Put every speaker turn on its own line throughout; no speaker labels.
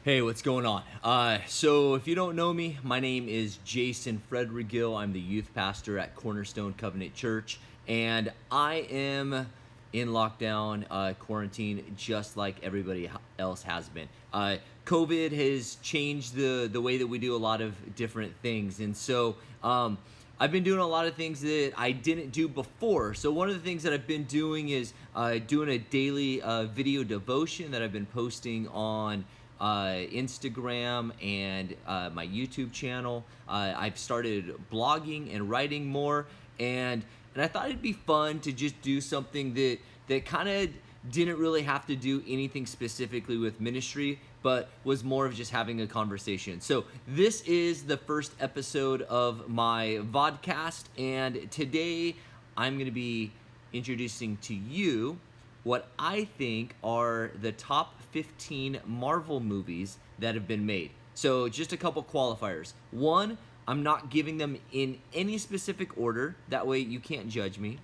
Hey, what's going on? So if you don't know me, my name is Jason Frederigill. I'm the youth pastor at Cornerstone Covenant Church, and I am in lockdown, quarantine, just like everybody else has been. COVID has changed the way that we do a lot of different things, and so I've been doing a lot of things that I didn't do before. So one of the things that I've been doing is doing a daily video devotion that I've been posting on Instagram and my YouTube channel. I've started blogging and writing more, and I thought it'd be fun to just do something that kind of didn't really have to do anything specifically with ministry, but was more of just having a conversation. So this is the first episode of my VODcast, and today I'm going to be introducing to you what I think are the top 15 Marvel movies that have been made. So just a couple qualifiers. One, I'm not giving them in any specific order. That way you can't judge me.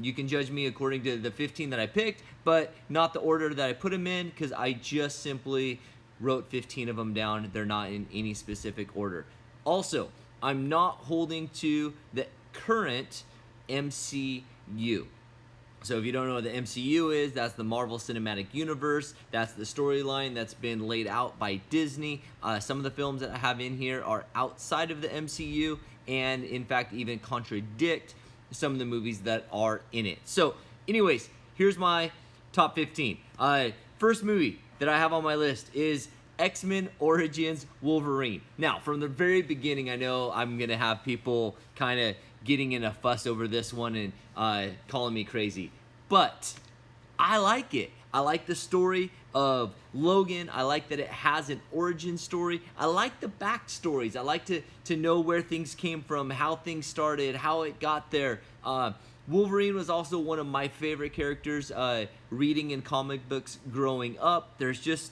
You can judge me according to the 15 that I picked, but not the order that I put them in, because I just simply wrote 15 of them down. They're not in any specific order. Also, I'm not holding to the current MCU. So if you don't know what the MCU is, that's the Marvel Cinematic Universe. That's the storyline that's been laid out by Disney. Some of the films that I have in here are outside of the MCU, and in fact even contradict some of the movies that are in it. So anyways, here's my top 15. First movie that I have on my list is X-Men Origins Wolverine. Now, from the very beginning, I know I'm going to have people kind of getting in a fuss over this one and calling me crazy. But I like it. I like the story of Logan. I like that it has an origin story. I like the backstories. I like to know where things came from, how things started, how it got there. Wolverine was also one of my favorite characters reading in comic books growing up. There's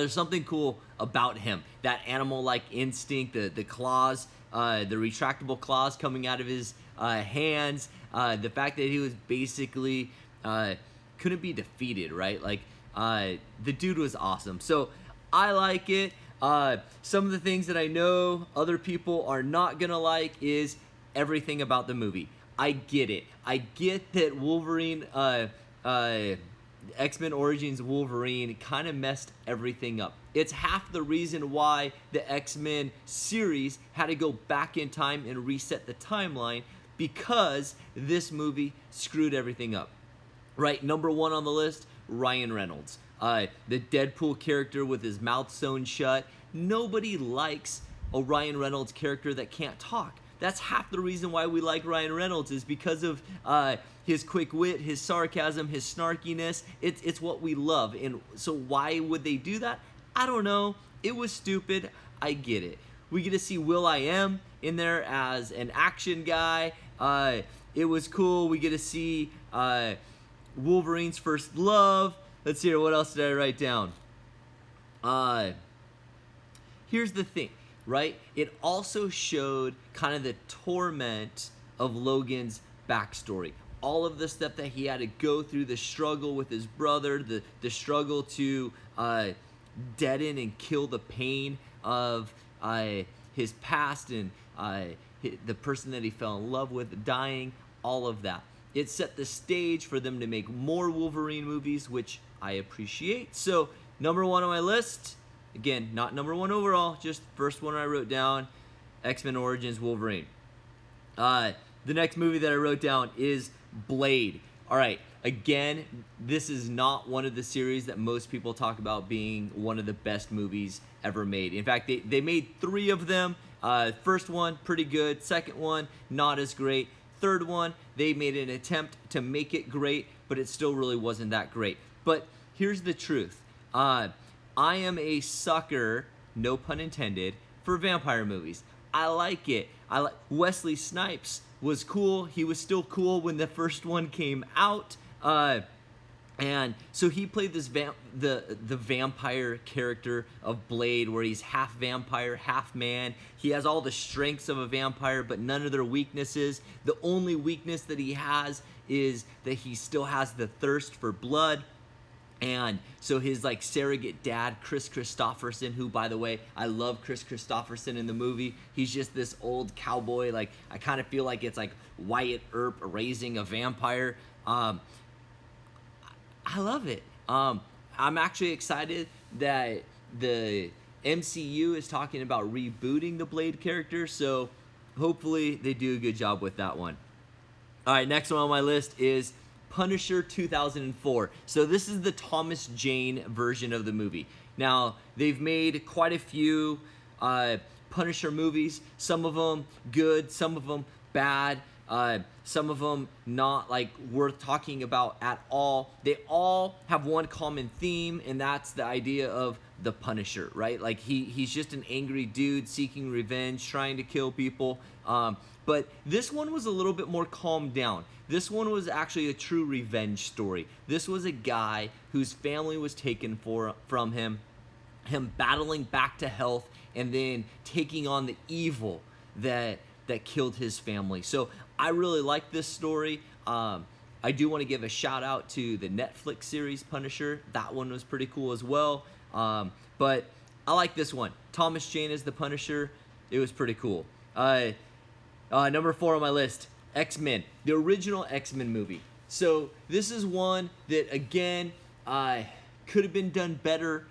something cool about him. That animal-like instinct, the claws, the retractable claws coming out of his hands, the fact that he was basically couldn't be defeated, right? Like, the dude was awesome. So I like it. Some of the things that I know other people are not gonna like is everything about the movie. I get it. I get that Wolverine, X-Men Origins Wolverine kind of messed everything up. It's half the reason why the X-Men series had to go back in time and reset the timeline, because this movie screwed everything up. Right, number one on the list, Ryan Reynolds. The Deadpool character with his mouth sewn shut. Nobody likes a Ryan Reynolds character that can't talk. That's half the reason why we like Ryan Reynolds, is because of his quick wit, his sarcasm, his snarkiness. It's what we love. And so why would they do that? I don't know. It was stupid. I get it. We get to see Will.I.am in there as an action guy. It was cool. We get to see Wolverine's first love. Let's see here. What else did I write down? Here's the thing. Right? It also showed kind of the torment of Logan's backstory. All of the stuff that he had to go through, the struggle with his brother, the struggle to deaden and kill the pain of his past, and the person that he fell in love with dying, all of that. It set the stage for them to make more Wolverine movies, which I appreciate. So, number one on my list, again, not number one overall, just first one I wrote down, X-Men Origins Wolverine. The next movie that I wrote down is Blade. All right, again, this is not one of the series that most people talk about being one of the best movies ever made. In fact, they made 3 of them. First one, pretty good. Second one, not as great. Third one, they made an attempt to make it great, but it still really wasn't that great. But here's the truth. I am a sucker, no pun intended, for vampire movies. I like it. Wesley Snipes was cool. He was still cool when the first one came out. And so he played this the vampire character of Blade, where he's half vampire, half man. He has all the strengths of a vampire, but none of their weaknesses. The only weakness that he has is that he still has the thirst for blood. And so his like surrogate dad, Chris Christopherson, who, by the way, I love Chris Christopherson in the movie. He's just this old cowboy. Like, I kind of feel like it's like Wyatt Earp raising a vampire. I love it. I'm actually excited that the MCU is talking about rebooting the Blade character, so hopefully they do a good job with that one. All right, next one on my list is Punisher 2004. So this is the Thomas Jane version of the movie. Now, they've made quite a few Punisher movies. Some of them good, some of them bad. Some of them not like worth talking about at all. They all have one common theme, and that's the idea of the Punisher, right? Like he's just an angry dude seeking revenge, trying to kill people. But this one was a little bit more calmed down. This one was actually a true revenge story. This was a guy whose family was taken from him battling back to health, and then taking on the evil that killed his family. So I really like this story. I do want to give a shout out to the Netflix series Punisher. That one was pretty cool as well. But I like this one. Thomas Jane as the Punisher. It was pretty cool. Number 4 on my list, X-Men, the original X-Men movie. So this is one that, again, could have been done better.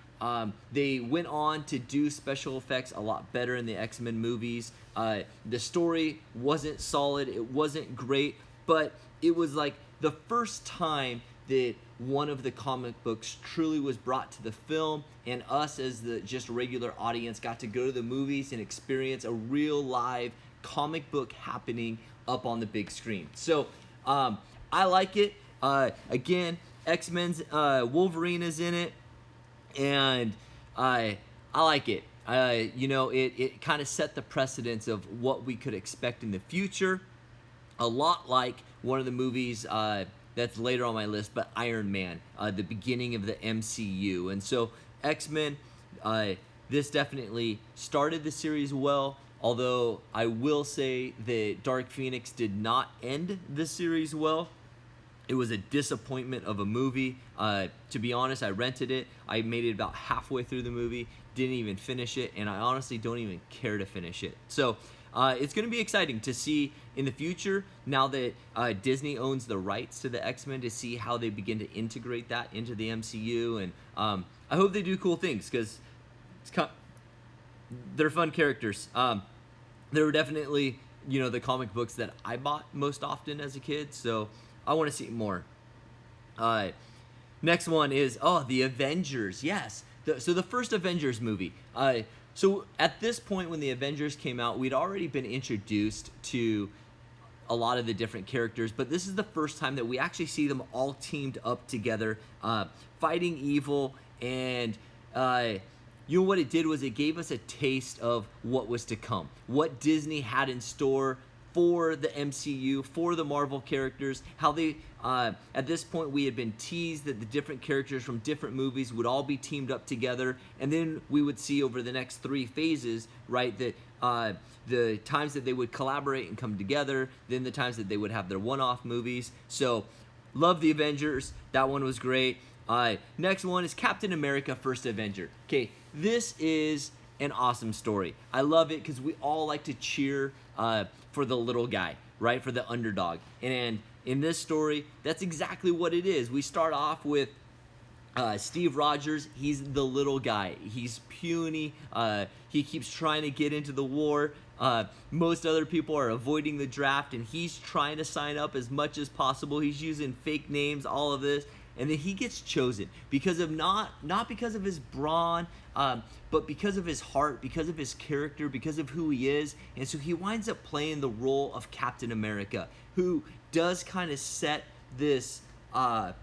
They went on to do special effects a lot better in the X-Men movies. The story wasn't solid. It wasn't great, but it was like the first time that one of the comic books truly was brought to the film, and us as the just regular audience got to go to the movies and experience a real live comic book happening up on the big screen. So I like it. Again, X-Men's Wolverine is in it, and I like it. It kind of set the precedence of what we could expect in the future. A lot like one of the movies that's later on my list, but Iron Man, the beginning of the MCU. And so X-Men, this definitely started the series well, although I will say that Dark Phoenix did not end the series well. It was a disappointment of a movie. To be honest, I rented it. I made it about halfway through the movie, didn't even finish it, and I honestly don't even care to finish it. So it's going to be exciting to see in the future, now that Disney owns the rights to the X-Men, to see how they begin to integrate that into the MCU. And I hope they do cool things, because they're fun characters. They were definitely, the comic books that I bought most often as a kid, so I want to see more. Next one is, the Avengers. Yes. So the first Avengers movie. So at this point when the Avengers came out, we'd already been introduced to a lot of the different characters, but this is the first time that we actually see them all teamed up together, fighting evil. And what it did was it gave us a taste of what was to come, what Disney had in store for the MCU, for the Marvel characters, how they, at this point, we had been teased that the different characters from different movies would all be teamed up together, and then we would see over the next 3 phases, right, that the times that they would collaborate and come together, then the times that they would have their one-off movies. So, love the Avengers. That one was great. Next one is Captain America: First Avenger. Okay, this is an awesome story. I love it because we all like to cheer for the little guy, right? For the underdog. And in this story, that's exactly what it is. We start off with Steve Rogers. He's the little guy. He's puny. He keeps trying to get into the war. Most other people are avoiding the draft, and he's trying to sign up as much as possible. He's using fake names, all of this. And then he gets chosen because of not because of his brawn, but because of his heart, because of his character, because of who he is. And so he winds up playing the role of Captain America, who does kind of set this kind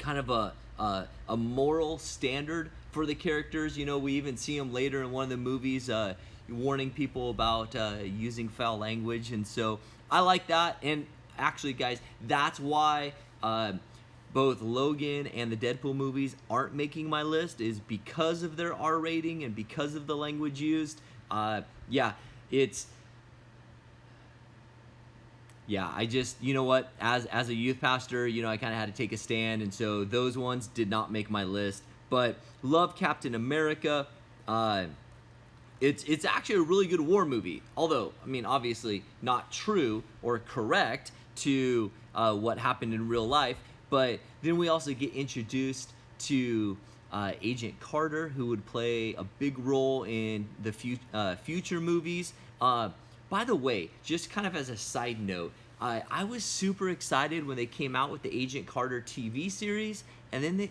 of a moral standard for the characters. We even see him later in one of the movies warning people about using foul language. And so I like that. And actually, guys, that's why both Logan and the Deadpool movies aren't making my list, is because of their R rating and because of the language used. Yeah, I just, you know what, as a youth pastor, I kind of had to take a stand, and so those ones did not make my list. But love Captain America. Uh, it's actually a really good war movie. Although, I mean, obviously not true or correct to what happened in real life. But then we also get introduced to Agent Carter, who would play a big role in the future movies. By the way, just kind of as a side note, I was super excited when they came out with the Agent Carter TV series, and then they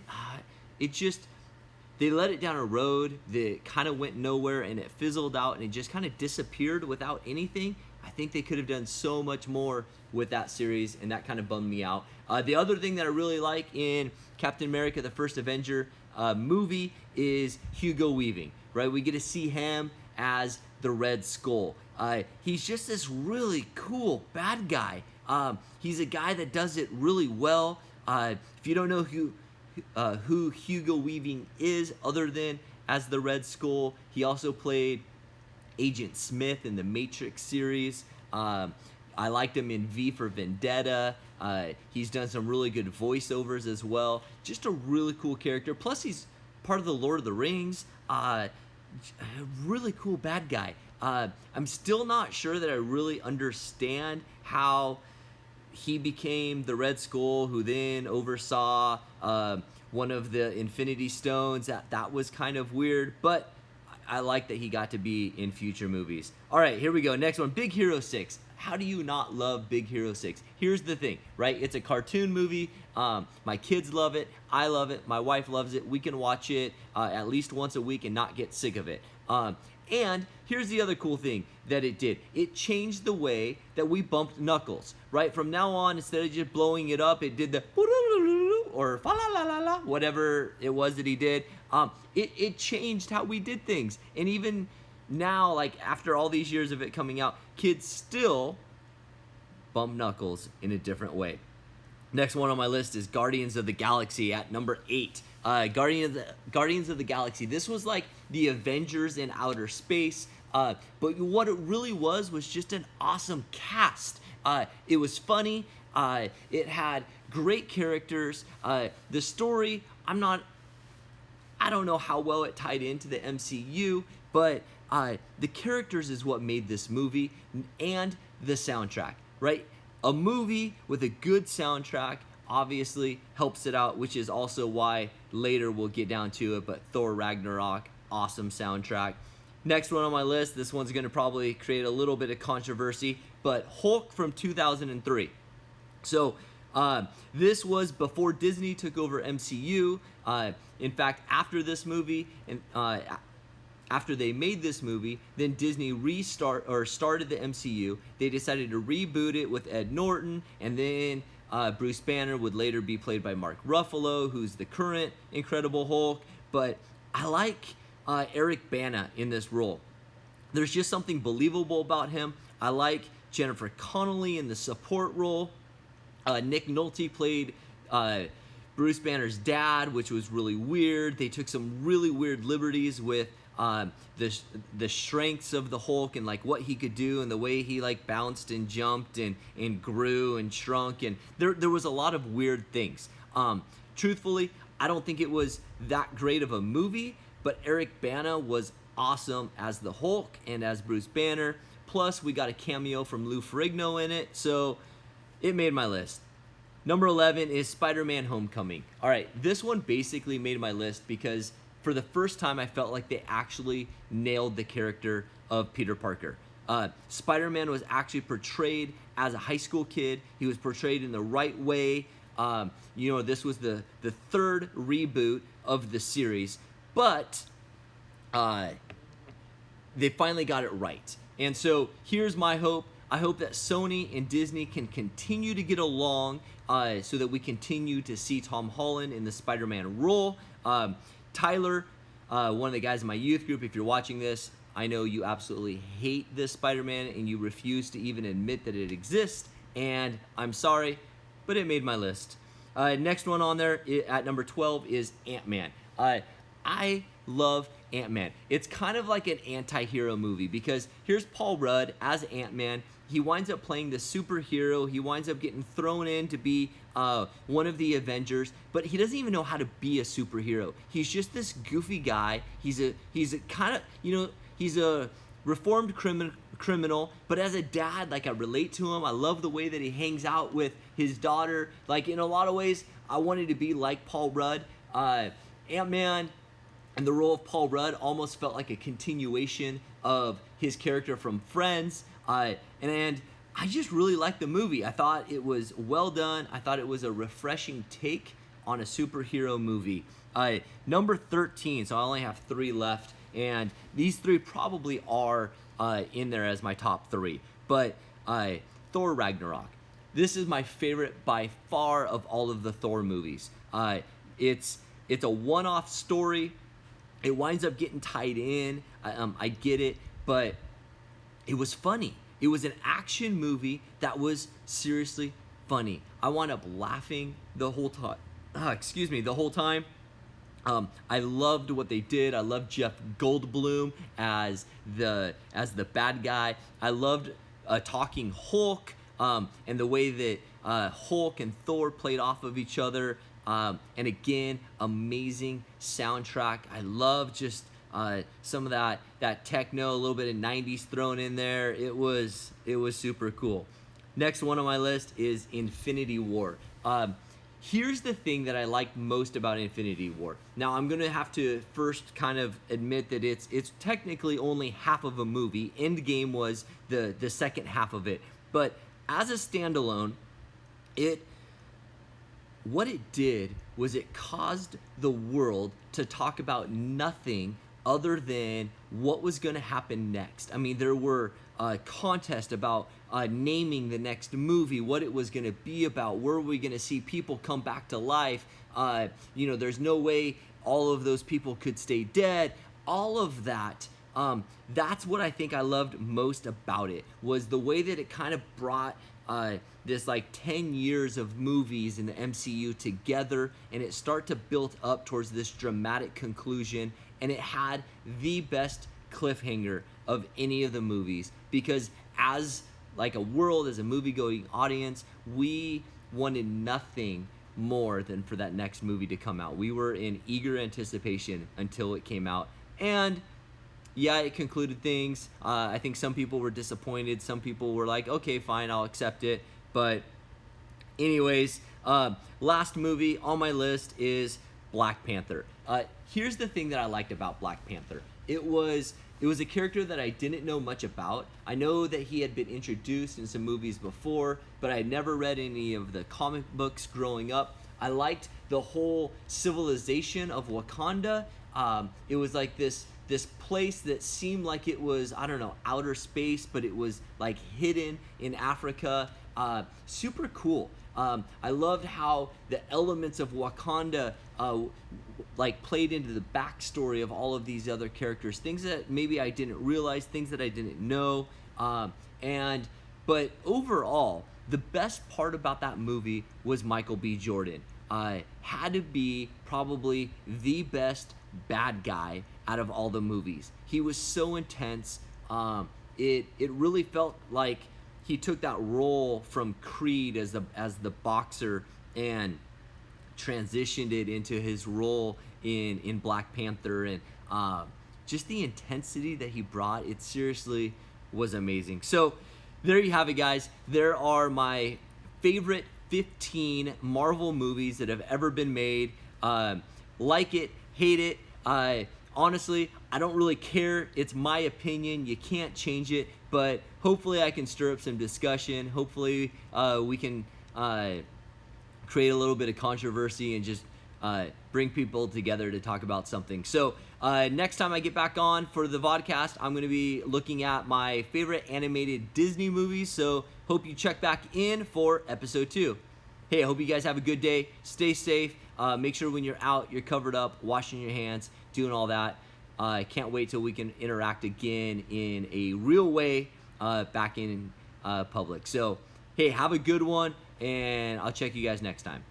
let it down a road that kind of went nowhere, and it fizzled out, and it just kind of disappeared without anything. I think they could have done so much more with that series, and that kind of bummed me out. The other thing that I really like in Captain America: The First Avenger movie is Hugo Weaving, right? We get to see him as the Red Skull. He's just this really cool bad guy. He's a guy that does it really well. If you don't know who Hugo Weaving is, other than as the Red Skull, he also played Agent Smith in the Matrix series. I liked him in V for Vendetta. He's done some really good voiceovers as well. Just a really cool character. Plus, he's part of the Lord of the Rings. A really cool bad guy. I'm still not sure that I really understand how he became the Red Skull, who then oversaw one of the Infinity Stones. That was kind of weird, but I like that he got to be in future movies. All right, here we go. Next one, Big Hero 6. How do you not love Big Hero 6? Here's the thing, right? It's a cartoon movie. My kids love it. I love it. My wife loves it. We can watch it at least once a week and not get sick of it. And here's the other cool thing that it did. It changed the way that we bumped Knuckles, right? From now on, instead of just blowing it up, it did the or fa la la la la, whatever it was that he did. It changed how we did things. And even now, like after all these years of it coming out, kids still bump Knuckles in a different way. Next one on my list is Guardians of the Galaxy at number 8. Guardians of the Galaxy. This was like the Avengers in outer space. But what it really was just an awesome cast. It was funny. It had great characters. The story, I don't know how well it tied into the MCU, but the characters is what made this movie, and the soundtrack, right? A movie with a good soundtrack obviously helps it out, which is also why later we'll get down to it, but Thor Ragnarok, awesome soundtrack. Next one on my list, this one's going to probably create a little bit of controversy, but Hulk from 2003. So this was before Disney took over MCU. In fact, after this movie, and after they made this movie, then Disney started the MCU. They decided to reboot it with Ed Norton, and then Bruce Banner would later be played by Mark Ruffalo, who's the current Incredible Hulk. But I like Eric Bana in this role. There's just something believable about him. I like Jennifer Connelly in the support role. Nick Nolte played Bruce Banner's dad, which was really weird. They took some really weird liberties with the strengths of the Hulk and like what he could do and the way he like bounced and jumped and grew and shrunk, and there was a lot of weird things. Truthfully, I don't think it was that great of a movie, but Eric Bana was awesome as the Hulk and as Bruce Banner. Plus, we got a cameo from Lou Ferrigno in it, so it made my list. Number 11 is Spider-Man Homecoming. All right, this one basically made my list because for the first time I felt like they actually nailed the character of Peter Parker. Spider-Man was actually portrayed as a high school kid. He was portrayed in the right way. This was the third reboot of the series, but they finally got it right. And so here's my hope. I hope that Sony and Disney can continue to get along so that we continue to see Tom Holland in the Spider-Man role. Tyler, one of the guys in my youth group, if you're watching this, I know you absolutely hate this Spider-Man and you refuse to even admit that it exists, and I'm sorry, but it made my list. Next one on there at number 12 is Ant-Man. I love Ant-Man. It's kind of like an anti-hero movie because here's Paul Rudd as Ant-Man. he winds up playing the superhero. He winds up getting thrown in to be one of the Avengers, but he doesn't even know how to be a superhero. He's just this goofy guy. He's a kind of, he's a reformed criminal, but as a dad, like, I relate to him. I love the way that he hangs out with his daughter. Like, in a lot of ways, I wanted to be like Paul Rudd. Ant-Man and the role of Paul Rudd almost felt like a continuation of his character from Friends. And I just really liked the movie. I thought it was well done. I thought it was a refreshing take on a superhero movie. Number 13, so I only have 3 left, and these 3 probably are in there as my top 3. But Thor Ragnarok. This is my favorite by far of all of the Thor movies. It's a one-off story. It winds up getting tied in. I get it, but it was funny. It was an action movie that was seriously funny. I wound up laughing the whole time. The whole time. I loved what they did. I loved Jeff Goldblum as the bad guy. I loved Talking Hulk, and the way that Hulk and Thor played off of each other. And again, amazing soundtrack. I love just some of that techno, a little bit of 90s thrown in there. It was super cool. Next one on my list is Infinity War. Here's the thing that I like most about Infinity War. Now, I'm gonna have to first kind of admit that it's technically only half of a movie. Endgame was the second half of it. But as a standalone, what it did was it caused the world to talk about nothing other than what was going to happen next. I mean, there were contests about naming the next movie, what it was going to be about, where we going to see people come back to life. There's no way all of those people could stay dead. All of that. That's what I think I loved most about it, was the way that it kind of brought this like 10 years of movies in the MCU together, and it started to build up towards this dramatic conclusion, and it had the best cliffhanger of any of the movies, because as like a world, as a movie-going audience, we wanted nothing more than for that next movie to come out. We were in eager anticipation until it came out, and yeah, it concluded things. I think some people were disappointed. Some people were like, okay, fine, I'll accept it. But anyways, last movie on my list is Black Panther. Here's the thing that I liked about Black Panther. It was a character that I didn't know much about. I know that he had been introduced in some movies before, but I had never read any of the comic books growing up. I liked the whole civilization of Wakanda. It was like this place that seemed like it was, I don't know, outer space, but it was like hidden in Africa. Super cool. I loved how the elements of Wakanda like played into the backstory of all of these other characters, things that maybe I didn't realize, things that I didn't know. But overall, the best part about that movie was Michael B. Jordan. Had to be probably the best bad guy out of all the movies. He was so intense. It really felt like he took that role from Creed as the boxer and transitioned it into his role in Black Panther, and just the intensity that he brought, it seriously was amazing. So there you have it, guys. There are my favorite 15 Marvel movies that have ever been made. Like it, hate it. Honestly, I don't really care. It's my opinion. You can't change it. But hopefully I can stir up some discussion. Hopefully we can create a little bit of controversy and just bring people together to talk about something. So next time I get back on for the VODcast, I'm going to be looking at my favorite animated Disney movies. So hope you check back in for episode 2. Hey, I hope you guys have a good day. Stay safe. Make sure when you're out, you're covered up, washing your hands, doing all that. I can't wait till we can interact again in a real way back in public. So, hey, have a good one, and I'll check you guys next time.